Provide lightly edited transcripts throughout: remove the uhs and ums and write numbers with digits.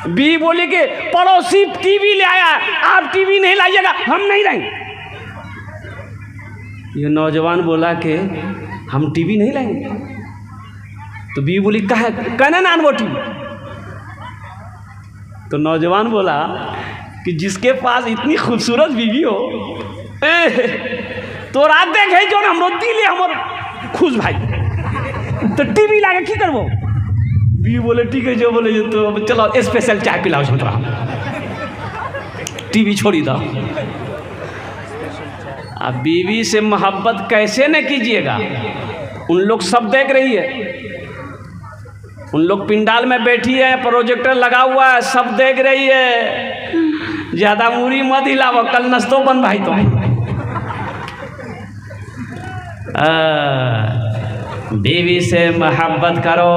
बीवी बोली कि पड़ोसी टीवी ले आया, आप टीवी नहीं लाइएगा, हम नहीं लाएंगे। ये नौजवान बोला कि हम टीवी नहीं लाएंगे। तो बीवी बोली कहना ना वो टीवी। तो नौजवान बोला कि जिसके पास इतनी खूबसूरत बीवी हो तो रात देखे जो हम दिले हमर खुश भाई, तो टीवी लाके की करबो। बीवी बोले ठीक है, जो बोले तो चलो स्पेशल चाय पिलाओ छोटा, टीवी छोड़ी दो। अब बीवी से मोहब्बत कैसे न कीजिएगा, उन लोग सब देख रही है, उन लोग पिंडाल में बैठी है, प्रोजेक्टर लगा हुआ है, सब देख रही है। ज्यादा मूरी मत हिलाओ, कल नस्तो बन भाई। तो बीवी से मोहब्बत करो,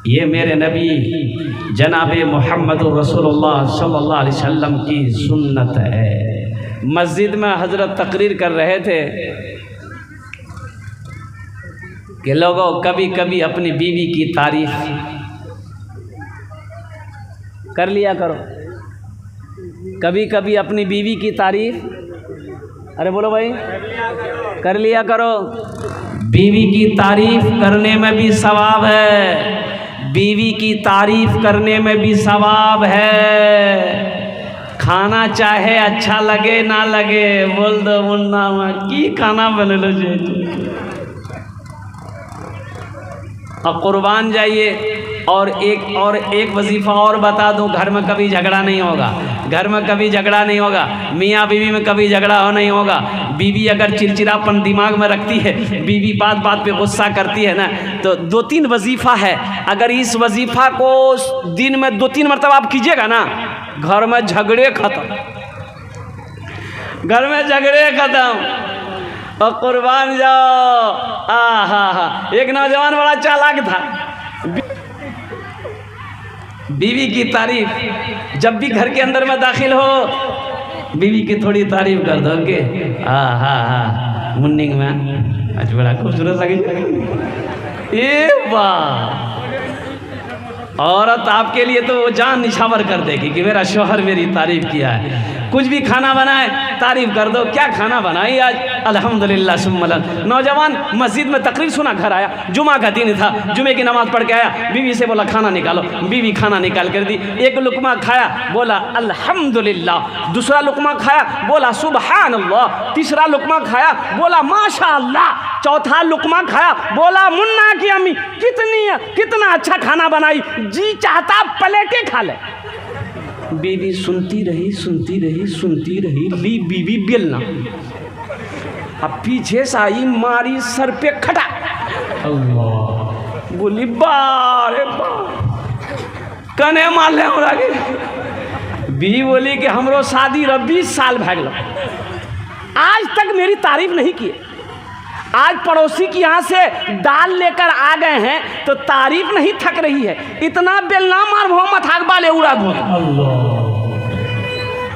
ये मेरे नबी जनाबे मोहम्मद रसूलुल्लाह सल्लल्लाहु अलैहि वसल्लम की सुन्नत है। मस्जिद में हजरत तकरीर कर रहे थे कि लोगों कभी कभी अपनी बीवी की तारीफ कर लिया करो, कभी कभी अपनी बीवी की तारीफ, अरे बोलो भाई, कर लिया करो। बीवी की तारीफ करने में भी सवाब है, बीवी की तारीफ करने में भी सवाब है। खाना चाहे अच्छा लगे ना लगे, बोल दो मुन्ना की खाना बनेलो जे, अब कुर्बान जाइए। और एक वजीफ़ा और बता दूं, घर में कभी झगड़ा नहीं होगा, घर में कभी झगड़ा नहीं होगा, मियाँ बीवी में कभी झगड़ा हो नहीं होगा। बीवी अगर चिड़चिड़ापन दिमाग में रखती है, बीवी बात बात पे गुस्सा करती है ना, तो 2-3 वजीफ़ा है, अगर इस वजीफ़ा को दिन में 2-3 मरतबा आप कीजिएगा ना, घर में झगड़े खत्म, घर में झगड़े खत्म। और कुर्बान जाओ। हा एक नौजवान बड़ा चालाक था, बीवी की तारीफ जब भी घर के अंदर में दाखिल हो, बीवी की थोड़ी तारीफ कर दोगे, हा मुन्निंग में आज बड़ा खूबसूरत लगे। ये वाह, औरत आपके लिए तो वो जान निछावर कर देगी कि मेरा शौहर मेरी तारीफ किया है। कुछ भी खाना बनाए तारीफ कर दो, क्या खाना बनाई आज, अल्हम्दुलिल्लाह सुम्मा। नौजवान मस्जिद में तकरीर सुना, घर आया, जुमा का दिन था, जुमे की नमाज पढ़ के आया, बीवी से बोला खाना निकालो, बीवी खाना निकाल कर दी। एक लुकमा खाया, बोला अल्हम्दुलिल्लाह, दूसरा लुकमा खाया, बोला सुबहान अल्लाह, तीसरा लुकमा खाया, बोला माशा अल्लाह, चौथा लुकमा खाया, बोला मुन्ना की अम्मी कितना अच्छा खाना बनाई, जी चाहता प्लेटें खा ले। बीवी सुनती रही, ली बीवी बेलना, अब पीछे से आई, मारी सर पे खटा, अल्लाह, बोली बारे कने मार ले हमरा के। बीवी बोली कि हमरो शादी 20 साल भै गेलो, आज तक मेरी तारीफ नहीं की। आज पड़ोसी के यहाँ से दाल लेकर आ गए हैं तो तारीफ नहीं थक रही है, इतना बेलना मार मोहम्मद हाकबा ले उड़ा दो।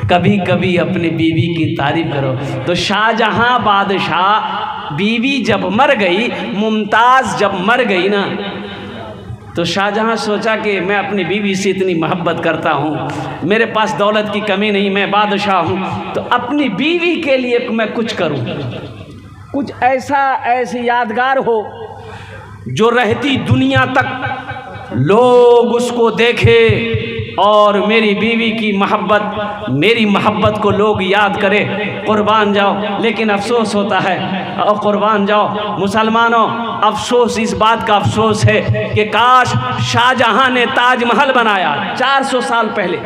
कभी कभी अपनी बीवी की तारीफ करो। तो शाहजहां बादशाह, बीवी जब मर गई, मुमताज़ जब मर गई ना, तो शाहजहां सोचा कि मैं अपनी बीवी से इतनी मोहब्बत करता हूँ, मेरे पास दौलत की कमी नहीं, मैं बादशाह हूँ, तो अपनी बीवी के लिए मैं कुछ करूँ, कुछ ऐसी यादगार हो जो रहती दुनिया तक लोग उसको देखे और मेरी बीवी की मोहब्बत, मेरी मोहब्बत को लोग याद करें। कुर्बान जाओ, लेकिन अफसोस होता है, और कुर्बान जाओ मुसलमानों, अफसोस इस बात का अफसोस है कि काश शाहजहां ने ताजमहल बनाया 400 साल पहले।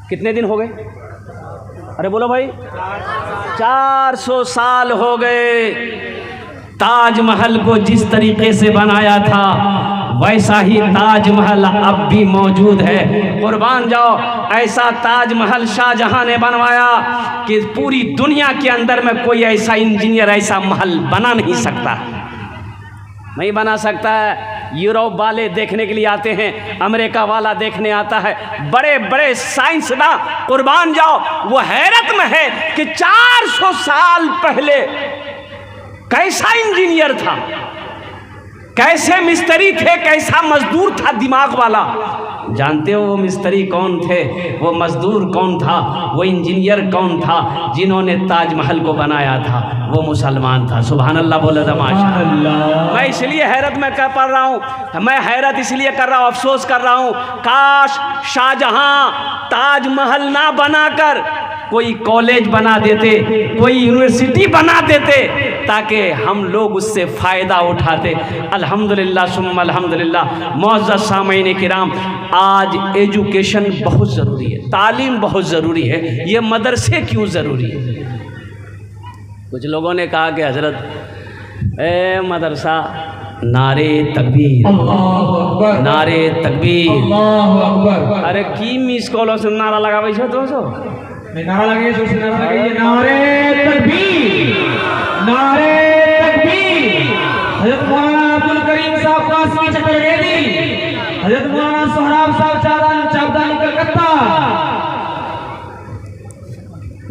कितने दिन हो गए, अरे बोलो भाई, 400 साल हो गए। ताजमहल को जिस तरीके से बनाया था वैसा ही ताजमहल अब भी मौजूद है। कुर्बान जाओ, ऐसा ताजमहल शाहजहां ने बनवाया कि पूरी दुनिया के अंदर में कोई ऐसा इंजीनियर ऐसा महल बना नहीं सकता, नहीं बना सकता है। यूरोप वाले देखने के लिए आते हैं, अमेरिका वाला देखने आता है, बड़े बड़े साइंसदान, कुर्बान जाओ, वो हैरत में है कि 400 साल पहले कैसा इंजीनियर था, कैसे मिस्त्री थे, कैसा मजदूर था दिमाग वाला, जानते हो वो मिस्त्री कौन थे, वो मजदूर कौन था, वो इंजीनियर कौन था जिन्होंने ताजमहल को बनाया था? वो मुसलमान था। सुभान अल्लाह बोला था माशाअल्लाह। मैं इसलिए हैरत में कह पढ़ रहा हूँ, मैं हैरत इसलिए कर रहा हूँ, अफसोस कर रहा हूँ, काश शाहजहां ताजमहल ना बनाकर कोई कॉलेज बना देते, कोई यूनिवर्सिटी बना देते, ताकि हम लोग उससे फ़ायदा उठाते। अल्हम्दुलिल्लाह सुम्मा अल्हम्दुलिल्लाह। मुअज़्ज़ज़ सामईन किराम, आज एजुकेशन बहुत ज़रूरी है, तालीम बहुत ज़रूरी है। ये मदरसे क्यों ज़रूरी है? कुछ लोगों ने कहा कि हज़रत ए मदरसा, नारे तकबीर, नारे तकबीर। अरे की मिस कॉलों से नारा लगावे छो तो सो नारा लगे, नारा लगे, नारे तकबीर, नारे तकबीर। हज़रत मौलाना अब्दुल करीम साहब कासमी चतुर्वेदी, हज़रत मौलाना सोहराब साहब चाबदानी कलकत्ता,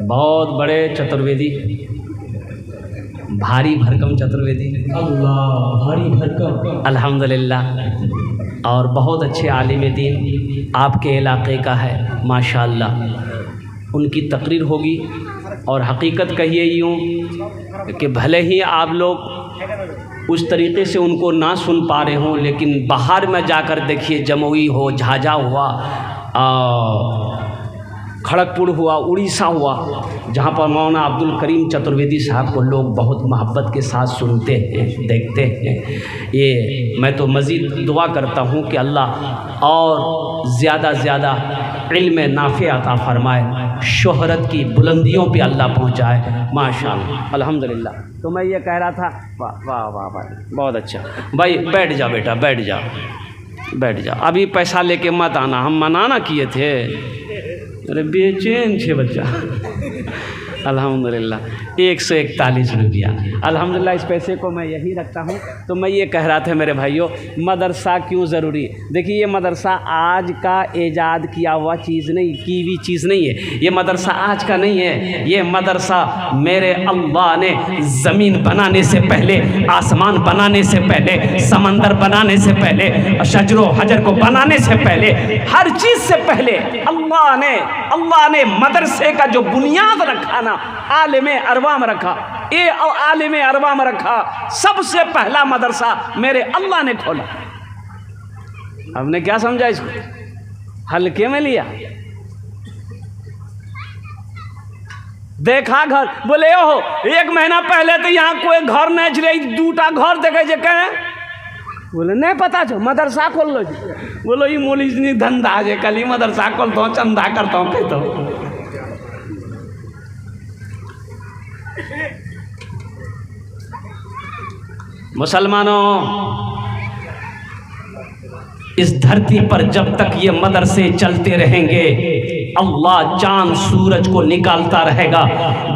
बहुत बड़े चतुर्वेदी, भारी भरकम चतुर्वेदी, अल्लाह भारी भरकम, अल्हम्दुलिल्लाह। और बहुत अच्छे आलिम दीन आपके इलाके का है माशाअल्लाह। उनकी तकरीर होगी और हकीकत कहिए यूँ कि भले ही आप लोग उस तरीक़े से उनको ना सुन पा रहे हों, लेकिन बाहर में जाकर देखिए, जमुई हो, झाझा हुआ, खड़गपुर हुआ, उड़ीसा हुआ, जहाँ पर मौलाना अब्दुल करीम चतुर्वेदी साहब को लोग बहुत मोहब्बत के साथ सुनते हैं, देखते हैं। ये मैं तो मज़ीद दुआ करता हूँ कि अल्लाह और ज़्यादा ज़्यादा इल्म नाफ़े अता फ़रमाए, शोहरत की बुलंदियों पे अल्लाह पहुँचाए माशाअल्लाह अल्हम्दुलिल्लाह। तो मैं ये कह रहा था, वाह वाह वाह वाह, बहुत अच्छा भाई। बैठ जा बेटा, बैठ जा, बैठ जा। अभी पैसा लेके मत आना, हम मना ना किए थे। अरे बेचैन छे बच्चा। अल्हम्दुलिल्लाह 141 रुपया, अल्हम्दुलिल्लाह। इस पैसे को मैं यही रखता हूँ। तो मैं ये कह रहा था मेरे भाइयों, मदरसा क्यों ज़रूरी है? देखिए, ये मदरसा आज का ईजाद किया हुआ चीज़ नहीं, की हुई चीज़ नहीं है। ये मदरसा आज का नहीं है। ये मदरसा मेरे अल्लाह ने ज़मीन बनाने से पहले, आसमान बनाने से पहले, समंदर बनाने से पहले, शजरो हजर को बनाने से पहले, हर चीज़ से पहले अल्लाह ने मदरसे का जो बुनियाद रखा ना, आलिम अरवा में रखा, ये आलिम अरवा में रखा। सबसे पहला मदरसा मेरे अल्लाह ने खोला। हमने क्या समझा इसको? हल्के में लिया। देखा घर, बोले हो 1 महीना पहले तो यहाँ कोई घर नहीं चले, 2टा घर देखे जे कहे, बोले नहीं पता छो, मदरसा खोल लो। बोलो ये मोली धंधा जे, कल ही मदरसा खोलता हूँ, चंदा करता हूँ, कहता हूँ। मुसलमानों, इस धरती पर जब तक ये मदरसे चलते रहेंगे, अल्लाह चांद सूरज को निकालता रहेगा।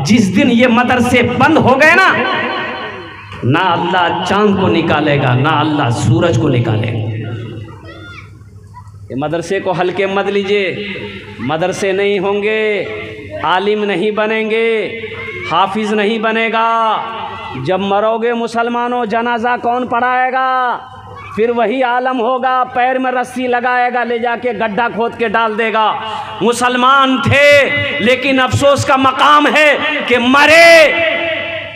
जिस दिन ये मदरसे बंद हो गए ना अल्लाह चांद को निकालेगा, ना अल्लाह सूरज को निकालेगा। ये मदरसे को हल्के मत लीजिए। मदरसे नहीं होंगे, आलिम नहीं बनेंगे, हाफिज नहीं बनेगा। जब मरोगे मुसलमानों, जनाजा कौन पढ़ाएगा? फिर वही आलम होगा, पैर में रस्सी लगाएगा, ले जाके गड्ढा खोद के डाल देगा। मुसलमान थे, लेकिन अफसोस का मकाम है कि मरे,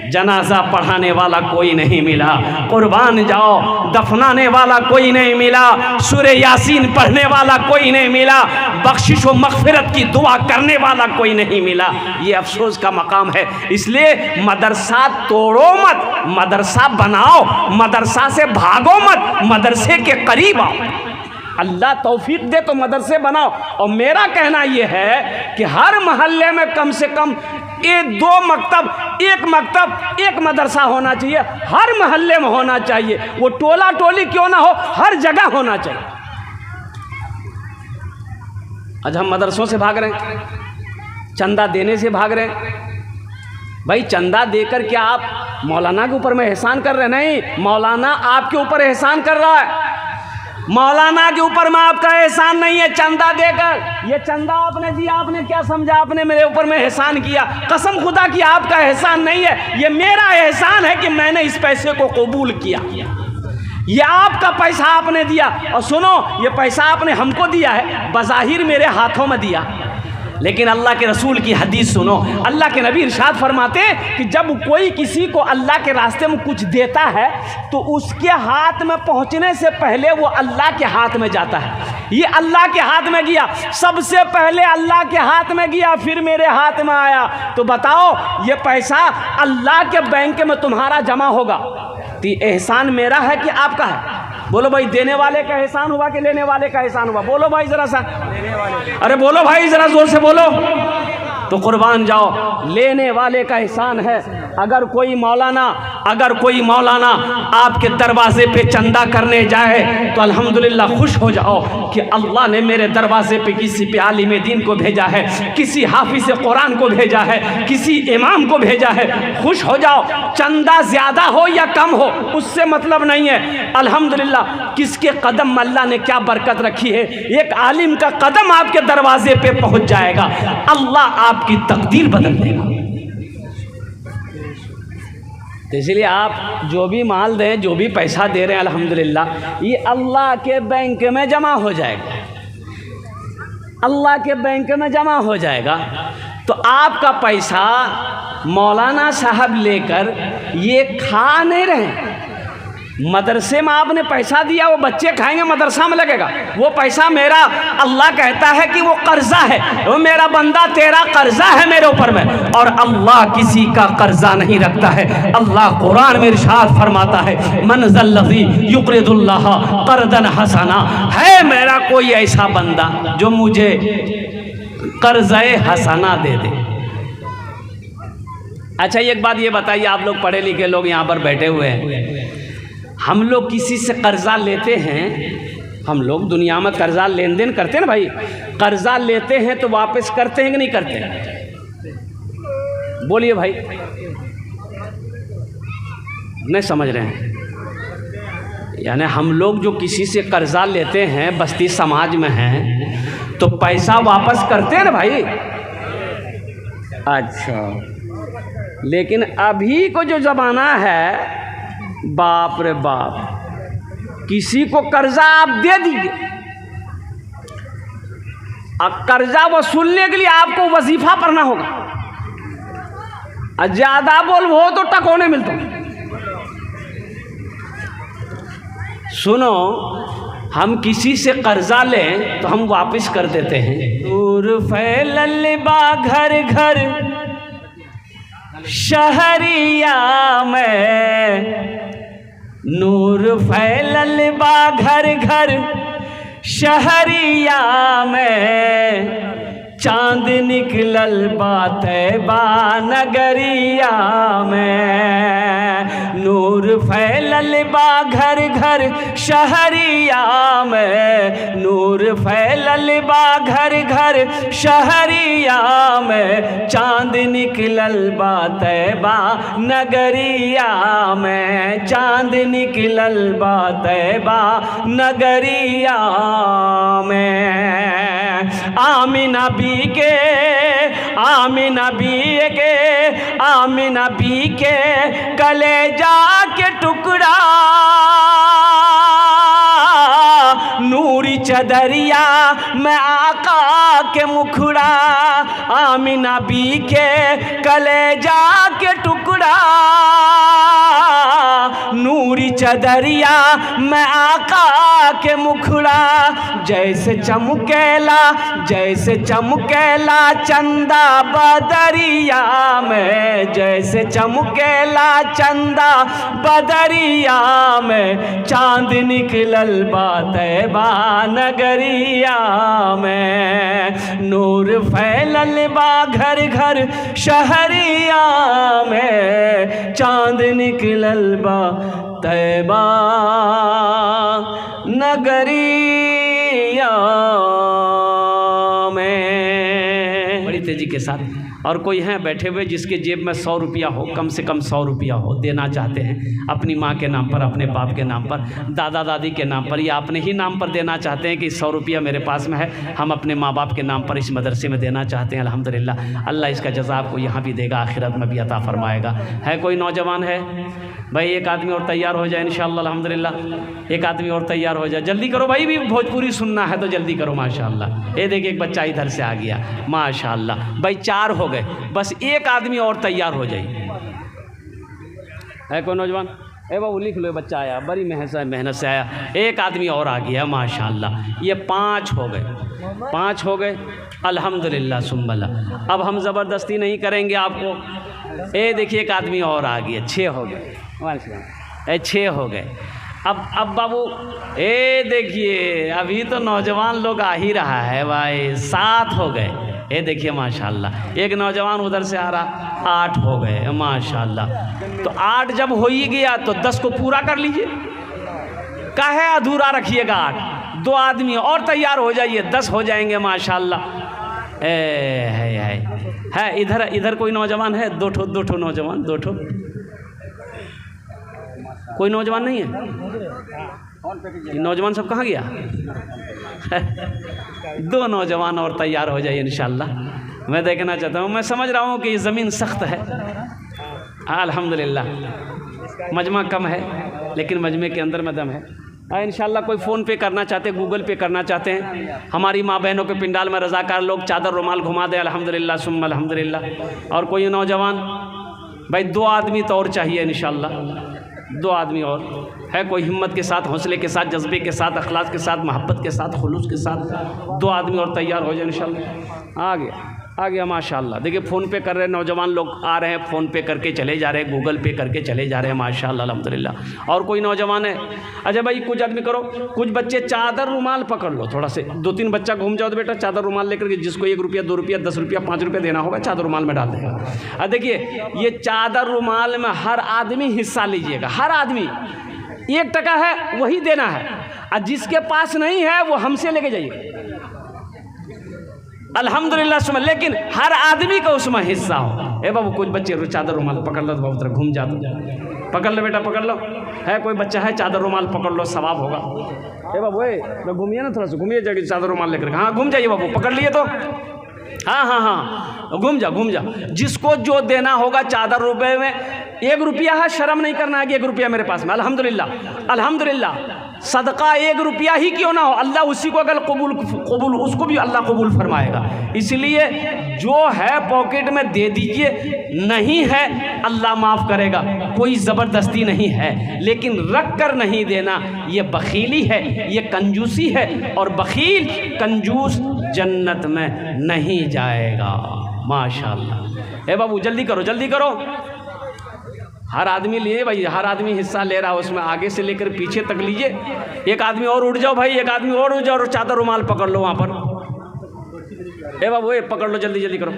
जनाजा पढ़ाने वाला कोई नहीं मिला, कुर्बान जाओ दफनाने वाला कोई नहीं मिला, सूरे यासीन पढ़ने वाला कोई नहीं मिला, बख्शिश व मग़फ़िरत की दुआ करने वाला कोई नहीं मिला। ये अफसोस का मकाम है। इसलिए मदरसा तोड़ो मत, मदरसा बनाओ, मदरसा से भागो मत, मदरसे के करीब आओ। अल्लाह तौफीक दे तो मदरसे बनाओ। और मेरा कहना यह है कि हर मोहल्ले में कम से कम 2 मकतब, 1 मकतब, 1 मदरसा होना चाहिए। हर मोहल्ले में होना चाहिए। वो टोला टोली क्यों ना हो, हर जगह होना चाहिए। आज हम मदरसों से भाग रहे हैं, चंदा देने से भाग रहे हैं। भाई चंदा देकर क्या आप मौलाना के ऊपर में एहसान कर रहे हैं? नहीं, मौलाना आपके ऊपर एहसान कर रहा है। मौलाना के ऊपर में आपका एहसान नहीं है चंदा देकर। ये चंदा आपने दिया, आपने क्या समझा आपने मेरे ऊपर में एहसान किया? कसम खुदा की आपका एहसान नहीं है, ये मेरा एहसान है कि मैंने इस पैसे को कबूल किया। ये आपका पैसा आपने दिया, और सुनो ये पैसा आपने हमको दिया है, बज़ाहिर मेरे हाथों में दिया, लेकिन अल्लाह के रसूल की हदीस सुनो। अल्लाह के नबी इरशाद फरमाते कि जब कोई किसी को अल्लाह के रास्ते में कुछ देता है तो उसके हाथ में पहुंचने से पहले वो अल्लाह के हाथ में जाता है। ये अल्लाह के हाथ में गया, सबसे पहले अल्लाह के हाथ में गया, फिर मेरे हाथ में आया। तो बताओ ये पैसा अल्लाह के बैंक में तुम्हारा जमा होगा तो एहसान मेरा है कि आपका है? बोलो भाई, देने वाले का एहसान हुआ कि लेने वाले का एहसान हुआ? बोलो भाई जरा सा, अरे बोलो भाई जरा जोर से बोलो। तो कुर्बान जाओ, लेने वाले का एहसान है। अगर कोई मौलाना आपके दरवाजे पे चंदा करने जाए तो अल्हम्दुलिल्लाह खुश हो जाओ कि अल्लाह ने मेरे दरवाजे पे किसी पे आलिम दीन को भेजा है, किसी हाफिज कुरान को भेजा है, किसी इमाम को भेजा है। खुश हो जाओ, चंदा ज़्यादा हो या कम हो उससे मतलब नहीं है। अल्हम्दुलिल्लाह किसके कदम अल्लाह ने क्या बरकत रखी है। एक आलिम का कदम आपके दरवाजे पे पहुंच जाएगा, अल्लाह आपकी तकदीर बदल देगा। तो इसलिए आप जो भी माल दें, जो भी पैसा दे रहे हैं, अल्हम्दुलिल्लाह ये अल्लाह के बैंक में जमा हो जाएगा, अल्लाह के बैंक में जमा हो जाएगा। तो आपका पैसा मौलाना साहब लेकर ये खा नहीं रहे। मदरसे में आपने पैसा दिया, वो बच्चे खाएंगे, मदरसा में लगेगा। वो पैसा मेरा, अल्लाह कहता है कि वो कर्जा है, वो मेरा बंदा तेरा कर्जा है मेरे ऊपर में, और अल्लाह किसी का कर्जा नहीं रखता है। अल्लाह कुरान में इरशाद फरमाता है, मन ज़ल्लज़ी युक़रिदुल्लाह क़र्ज़न हसना, है मेरा कोई ऐसा बंदा जो मुझे कर्ज़े हसना दे दे। अच्छा एक बात ये बताइए, आप लोग पढ़े लिखे लोग यहाँ पर बैठे हुए हैं, हम लोग किसी से कर्जा लेते हैं, हम लोग दुनिया में कर्जा लेन देन करते हैं ना भाई, कर्जा लेते हैं तो वापस करते हैं कि नहीं करते हैं? बोलिए भाई, नहीं समझ रहे हैं? यानी हम लोग जो किसी से कर्जा लेते हैं, बस्ती समाज में हैं, तो पैसा वापस करते हैं ना भाई। अच्छा, लेकिन अभी को जो ज़माना है, बाप रे बाप, किसी को कर्जा आप दे दीजिए, अब कर्जा वसूलने के लिए आपको वजीफा पढ़ना होगा, और ज्यादा बोल वो तो टकोने मिलते। सुनो, हम किसी से कर्जा लें तो हम वापस कर देते हैं। नूर फैलल बा घर घर शहरिया में, नूर फैलल बा घर घर शहरिया में, चांद निकलल बा तैबा नगरिया में। नूर फैलल बा घर घर शहरिया में, नूर फैलल बा घर घर शहरिया में, चांद निकलल बा तैबा नगरिया में, चांद निकलल बा तैबा नगरिया में। आमिना बी के, आमिना बी के, आमिना बी के कलेजा के टुकड़ा, नूरी चदरिया में आका के मुखड़ा, आमिना बी के कलेजा के टुकड़ा, नूरी चदरिया में आका के मुखड़ा। जैसे चमकेला, जैसे चमकेला चंदा बदरिया में, जैसे चमकेला चंदा बदरिया में, चांद निकलल बा तैबा नगरिया में। नूर फैलल बा घर घर शहरिया में, चांद निकलल बा तैबा नगरिया में। बड़ी तेजी जी के साथ। और कोई हैं बैठे हुए जिसके जेब में 100 रुपया हो, कम से कम 100 रुपया हो, देना चाहते हैं अपनी माँ के नाम पर, अपने बाप के नाम पर, दादा दादी के नाम पर, या अपने ही नाम पर देना चाहते हैं कि 100 रुपया मेरे पास में है, हम अपने माँ बाप के नाम पर इस मदरसे में देना चाहते हैं। अल्हम्दुलिल्लाह अल्लाह इसका जज़ा आपको यहाँ भी देगा, आखिरत में भी अता फरमाएगा। है कोई नौजवान है भाई? एक आदमी और तैयार हो जाए इंशाअल्लाह, अल्हम्दुलिल्लाह एक आदमी और तैयार हो जाए। जल्दी करो भाई, भी भोजपुरी सुनना है तो जल्दी करो। माशाअल्लाह ये देखिए एक बच्चा इधर से आ गया, माशाअल्लाह भाई 4 हो गए, बस एक आदमी और तैयार हो जाए। है कोई नौजवान? ए बाबू लिख लो, बच्चा आया, बड़ी मेहनत से आया, एक आदमी और आ गया माशाअल्लाह। ये 5 हो गए, 5 हो गए अल्हम्दुलिल्लाह सुम्मला। अब हम ज़बरदस्ती नहीं करेंगे आपको। ए देखिए एक आदमी और आ गया, 6 हो गए माशाअल्लाह, 6 हो गए। अब बाबू ए देखिए अभी तो नौजवान लोग आ ही रहा है भाई, 7 हो गए। ये देखिए माशाअल्लाह एक नौजवान उधर से आ रहा, 8 हो गए माशाअल्लाह। तो 8 जब हो ही गया तो 10 को पूरा कर लीजिए, काहे अधूरा रखिएगा 8। 2 आदमी और तैयार हो जाइए, 10 हो जाएंगे माशाअल्लाह। है इधर कोई नौजवान है? 2 ठो नौजवान, 2 ठो। कोई नौजवान नहीं है? नौजवान सब कहाँ गया? 2 नौजवान और तैयार हो जाइए इंशाअल्लाह। मैं देखना चाहता हूँ, मैं समझ रहा हूँ कि ये ज़मीन सख्त है अल्हम्दुलिल्लाह, मजमा कम है लेकिन मजमे के अंदर में दम है। इंशाअल्लाह कोई फ़ोन पे करना चाहते, गूगल पे करना चाहते हैं, हमारी माँ बहनों के पिंडाल में रज़ाकार लोग चादर रुमाल घुमा दे अल्हम्दुलिल्लाह सुम्मा अल्हम्दुलिल्लाह। और कोई नौजवान भाई 2 आदमी तो और चाहिए इंशाअल्लाह, 2 आदमी और है। कोई हिम्मत के साथ, हौसले के साथ, जज्बे के साथ, अखलास के साथ, मोहब्बत के साथ, खुलूस के साथ 2 आदमी और तैयार हो जाए इंशाअल्लाह। आ गया माशाअल्लाह। देखिए फ़ोन पे कर रहे नौजवान लोग आ रहे हैं, फ़ोन पे करके चले जा रहे हैं, गूगल पे करके चले जा रहे हैं माशाअल्लाह अल्हम्दुलिल्लाह। और कोई नौजवान है? अच्छा भाई कुछ आदमी करो, कुछ बच्चे चादर रुमाल पकड़ लो, थोड़ा से 2-3 बच्चा घूम जाओ तो बेटा चादर रुमाल लेकर के, जिसको 1 रुपया 2 रुपया 10 रुपया 5 रुपया देना होगा चादर रुमाल में डाल देगा। अब देखिए ये चादर रुमाल में हर आदमी हिस्सा लीजिएगा, हर आदमी 1 टका है वही देना है, और जिसके पास नहीं है वो हमसे लेके जाइए अल्हम्दुलिल्लाह सुमा। लेकिन हर आदमी का उसमें हिस्सा हो। ए बाबू कुछ बच्चे चादर रुमाल पकड़ लो तो बाबू तरह घूम जा, पकड़ लो बेटा पकड़ लो। है कोई बच्चा है? चादर रुमाल पकड़ लो, सवाब होगा। ए बाबू घूमिए ना, थोड़ा सा घूमिए जगह, चादर रुमाल लेकर। हाँ घूम जाइए बाबू, पकड़ लिए तो हाँ घूम जा। जिसको जो देना होगा चादर रुपये में 1 रुपया है, शर्म नहीं करना है कि 1 रुपया मेरे पास में। अल्हम्दुलिल्लाह सदका 1 रुपया ही क्यों ना हो, अल्लाह उसी को अगर कबूल उसको भी अल्लाह कबूल फरमाएगा। इसलिए जो है पॉकेट में दे दीजिए, नहीं है अल्लाह माफ़ करेगा, कोई ज़बरदस्ती नहीं है। लेकिन रख कर नहीं देना ये बखीली है, ये कंजूसी है, और बखील कंजूस जन्नत में नहीं जाएगा माशाअल्लाह। ए बाबू जल्दी करो, हर आदमी लिए भाई, हर आदमी हिस्सा ले रहा है उसमें, आगे से लेकर पीछे तक लीजिए। एक आदमी और उठ जाओ भाई, एक आदमी और उठ जाओ और चादर रुमाल पकड़ लो वहाँ पर। ए बाबू पकड़ लो, जल्दी करो।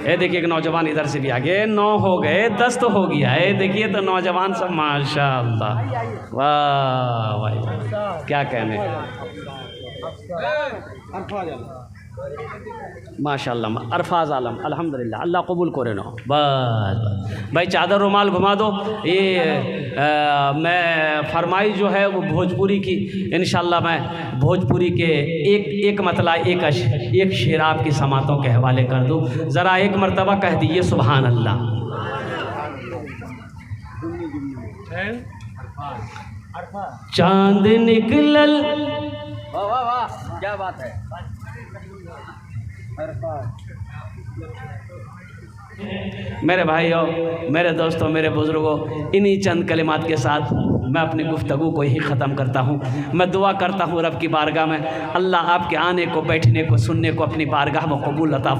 ए देखिए एक नौजवान इधर से भी आ गए, 9 हो गए, 10 तो हो गया। देखिए तो नौजवान सब माशाअल्लाह, वाह भाई क्या कहने, माशाअल्लाह अरफाज आलम अल्हम्दुलिल्लाह, अल्लाह कबूल करे ना। बस भाई चादर रुमाल घुमा दो। ये मैं फरमाइश जो है वो भोजपुरी की, इंशाअल्लाह मैं भोजपुरी के एक मतला एक शेर आपकी समातों के हवाले कर दूँ। ज़रा एक मरतबा कह दीजिए सुभान अल्लाह। चांद निकलल, वाह क्या बात है। मेरे भाइयों, मेरे दोस्तों, मेरे बुज़ुर्गों, इन्हीं चंद कलिमात के साथ मैं अपनी गुफ्तगू को ही ख़त्म करता हूँ। मैं दुआ करता हूँ रब की बारगाह में, अल्लाह आपके आने को, बैठने को, सुनने को अपनी बारगाह में कबूल अता